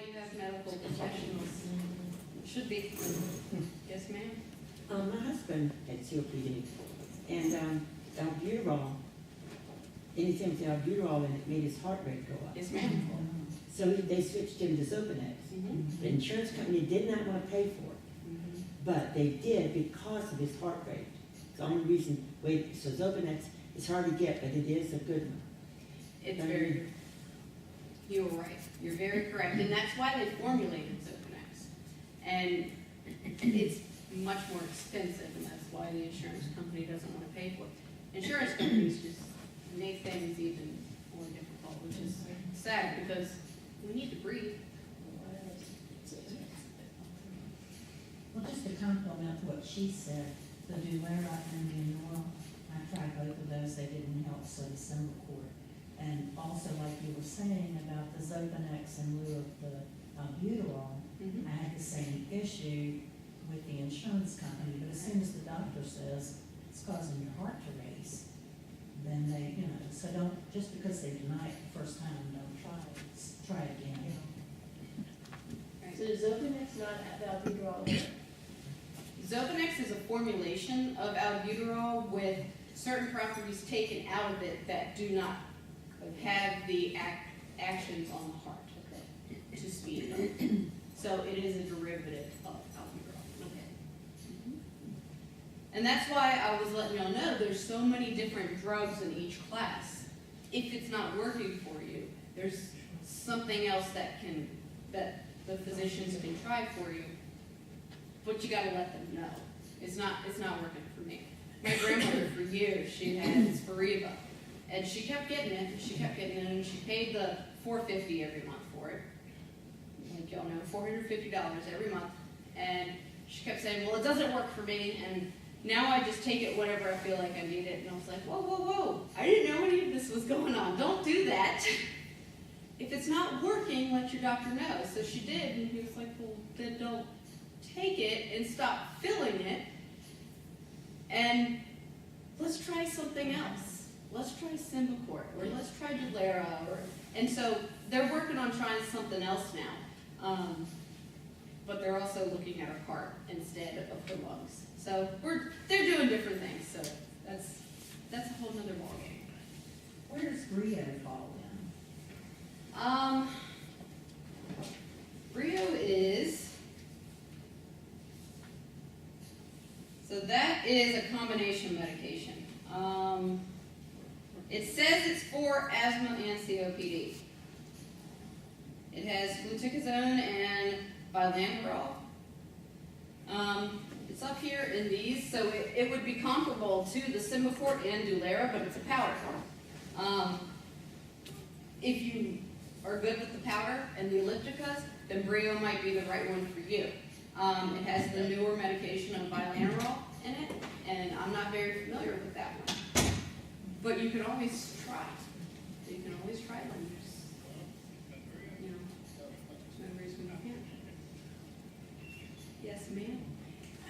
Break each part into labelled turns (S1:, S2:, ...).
S1: you have medical professionals. It should be. Yes, ma'am?
S2: My husband had COPD, and albuterol, anything with albuterol in it made his heart rate go up.
S1: Yes, ma'am.
S2: So they switched him to Zopanex. The insurance company did not want to pay for it, but they did because of his heart rate. It's the only reason, so Zopanex is hard to get, but it is a good one.
S1: It's very good. You're right. You're very correct. And that's why they formulated Zopanex. And it's much more expensive, and that's why the insurance company doesn't want to pay for it. Insurance companies just make things even more difficult, which is sad because we need to breathe.
S3: Well, just to complement what she said, the Dulera and the Anora, I tried both of those, they didn't help, so the Symbicort. And also, like you were saying about the Zopanex in lieu of the albuterol, I had the same issue with the insurance company, but as soon as the doctor says it's causing your heart to race, then they, so don't, just because they deny it the first time, don't try it, try again.
S4: So is Zopanex not albuterol?
S1: Zopanex is a formulation of albuterol with certain properties taken out of it that do not have the actions on the heart to speed it up. So it is a derivative of albuterol. And that's why I was letting y'all know there's so many different drugs in each class. If it's not working for you, there's something else that the physicians can try for you, but you gotta let them know. It's not working for me. My grandmother for years, she had Spiriva, and she kept getting it, and she paid the $450 every month for it. Like y'all know, $450 every month, and she kept saying, well, it doesn't work for me, and now I just take it whenever I feel like I need it, and I was like, whoa, whoa, whoa, I didn't know any of this was going on. Don't do that. If it's not working, let your doctor know. So she did, and he was like, well, then don't take it and stop filling it, and let's try something else. Let's try Symbicort, or let's try Dulera, and so they're working on trying something else now, but they're also looking at our heart instead of the lungs. So they're doing different things. So that's a whole nother ballgame.
S3: Where does Brio fall in?
S1: Brio is, so that is a combination medication. It says it's for asthma and COPD. It has fluticasone and bilateral. It's up here in these, so it would be comparable to the Symbicort and Dulera, but it's a powder form. If you are good with the powder and the ellipticas, then Brio might be the right one for you. It has the newer medication of bilateral in it, and I'm not very familiar with that one. But you can always try. You can always try them. There's no reason you can't. Yes, ma'am?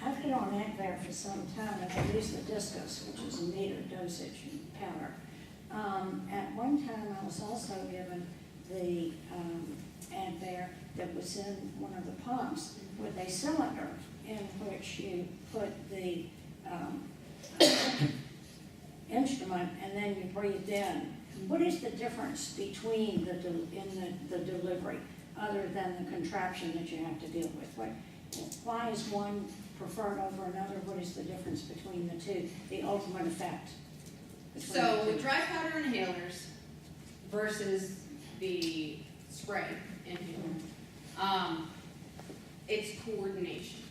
S5: I've been on Advair for some time, and I use the Discus, which is a meter dosage powder. At one time, I was also given the Advair that was in one of the pumps with a cylinder in which you put the instrument and then you breathed in. What is the difference between the delivery, other than the contraption that you have to deal with? Why is one preferred over another? What is the difference between the two? The ultimate effect.
S1: So with dry powder inhalers versus the spray inhaler, it's coordination.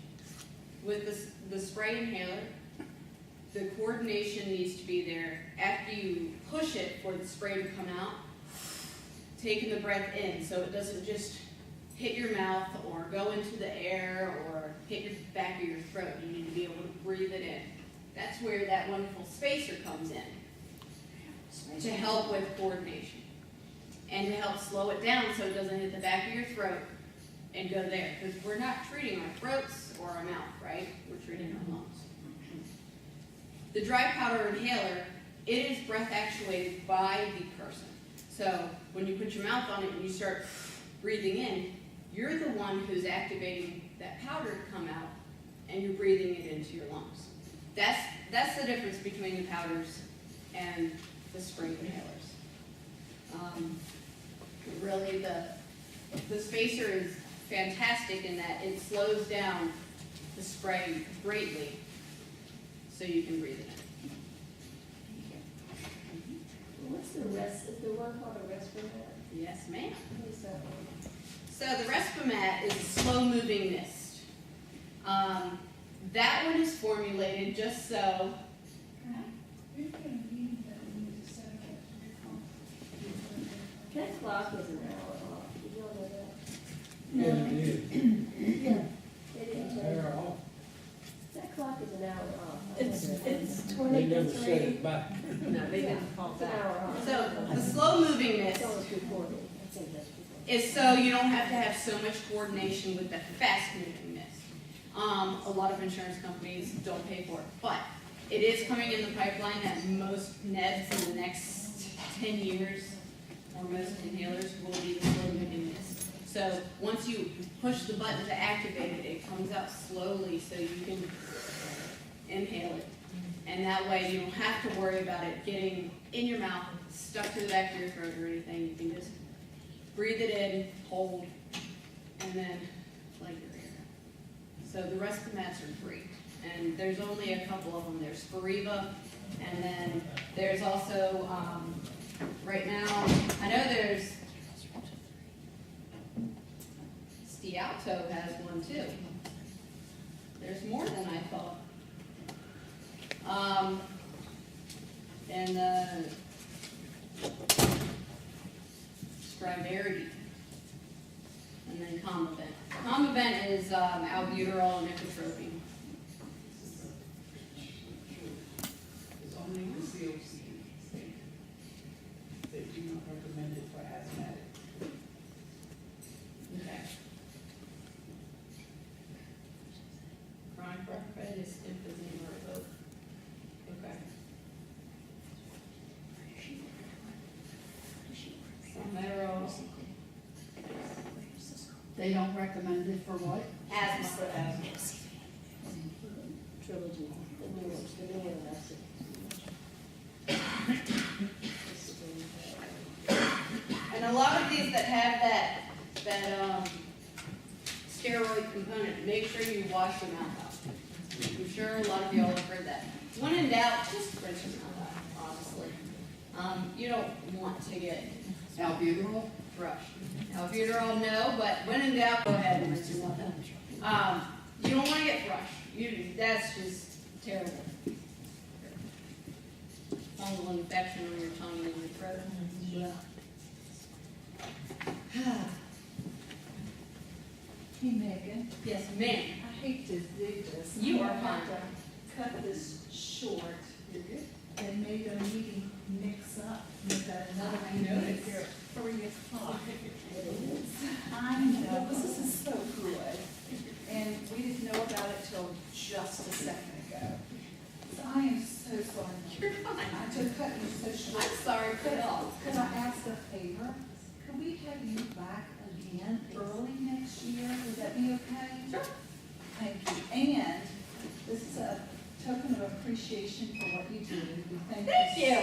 S1: With the spray inhaler, the coordination needs to be there. After you push it for the spray to come out, taking the breath in so it doesn't just hit your mouth or go into the air or hit your back of your throat. You need to be able to breathe it in. That's where that wonderful spacer comes in to help with coordination and to help slow it down so it doesn't hit the back of your throat and go there. Because we're not treating our throats or our mouth, right? We're treating our lungs. The dry powder inhaler, it is breath actuated by the person. So when you put your mouth on it and you start breathing in, you're the one who's activating that powder to come out, and you're breathing it into your lungs. That's the difference between the powders and the spray inhalers. Really, the spacer is fantastic in that it slows down the spray greatly, so you can breathe it in.
S4: What's the rest, is there one called a Respiratory?
S1: Yes, ma'am.
S4: What is that one?
S1: So the Respimat is a slow-moving mist. That one is formulated just so.
S4: That clock is an hour off, did y'all know that?
S6: Yeah, it is.
S5: Yeah.
S4: They didn't tell you.
S6: They're off.
S4: That clock is an hour off.
S5: It's
S6: They never set it back.
S7: No, they didn't call
S4: It's an
S7: that.
S4: hour off.
S1: So the slow-moving mist
S4: It's almost recorded. I think that's recorded.
S1: is so you don't have to have so much coordination with the fast-moving mist. A lot of insurance companies don't pay for it, but it is coming in the pipeline at most NEDs in the next 10 years, or most inhalers will be the slow-moving mist. So once you push the button to activate it, it comes out slowly so you can inhale it. And that way you don't have to worry about it getting in your mouth, stuck to the back of your throat or anything. You can just breathe it in, hold, and then let your air out. So the rest of the mats are free. And there's only a couple of them. There's Spiriva, and then there's also, right now, I know there's, Stalker has one too. There's more than I thought. And Respiratory, and then Comavent. Comavent is albuterol and nicotropine.
S8: It's only the COC they do not recommend it for asthmatic.
S1: Okay. Chronic bronchitis, emphysema, or both. Okay. Salmeterol,
S7: They don't recommend it for what?
S1: asthma.
S4: Trilogy, the new ones, the new one, that's it.
S1: And a lot of these that have that steroid component, make sure you wash your mouth out. I'm sure a lot of y'all have heard that. When in doubt, just rinse your mouth out, honestly. You don't want to get
S7: Albuterol?
S1: brushed. Albuterol, no, but when in doubt, go ahead and rinse your mouth out. You don't want to get brushed. That's just terrible. Fungal infection on your tongue and your throat.
S5: Yeah.
S9: Hey Megan,
S1: Yes, ma'am.
S9: I hate to do this.
S1: You are
S9: I have
S1: fine.
S9: to cut this short. And made a meeting mix up. We've got another
S1: I
S9: meeting
S1: noticed.
S9: here at 3:00. I know, this is so good. And we didn't know about it till just a second ago. So I am so sorry.
S1: You're fine.
S9: I just cut you so short.
S1: I'm sorry for
S9: Could
S1: it all.
S9: could I ask a favor? Could we have you back again early next year? Would that be okay?
S1: Sure.
S9: Thank you. And this is a token of appreciation for what you do. We thank
S1: Thank
S9: you
S1: you.
S9: so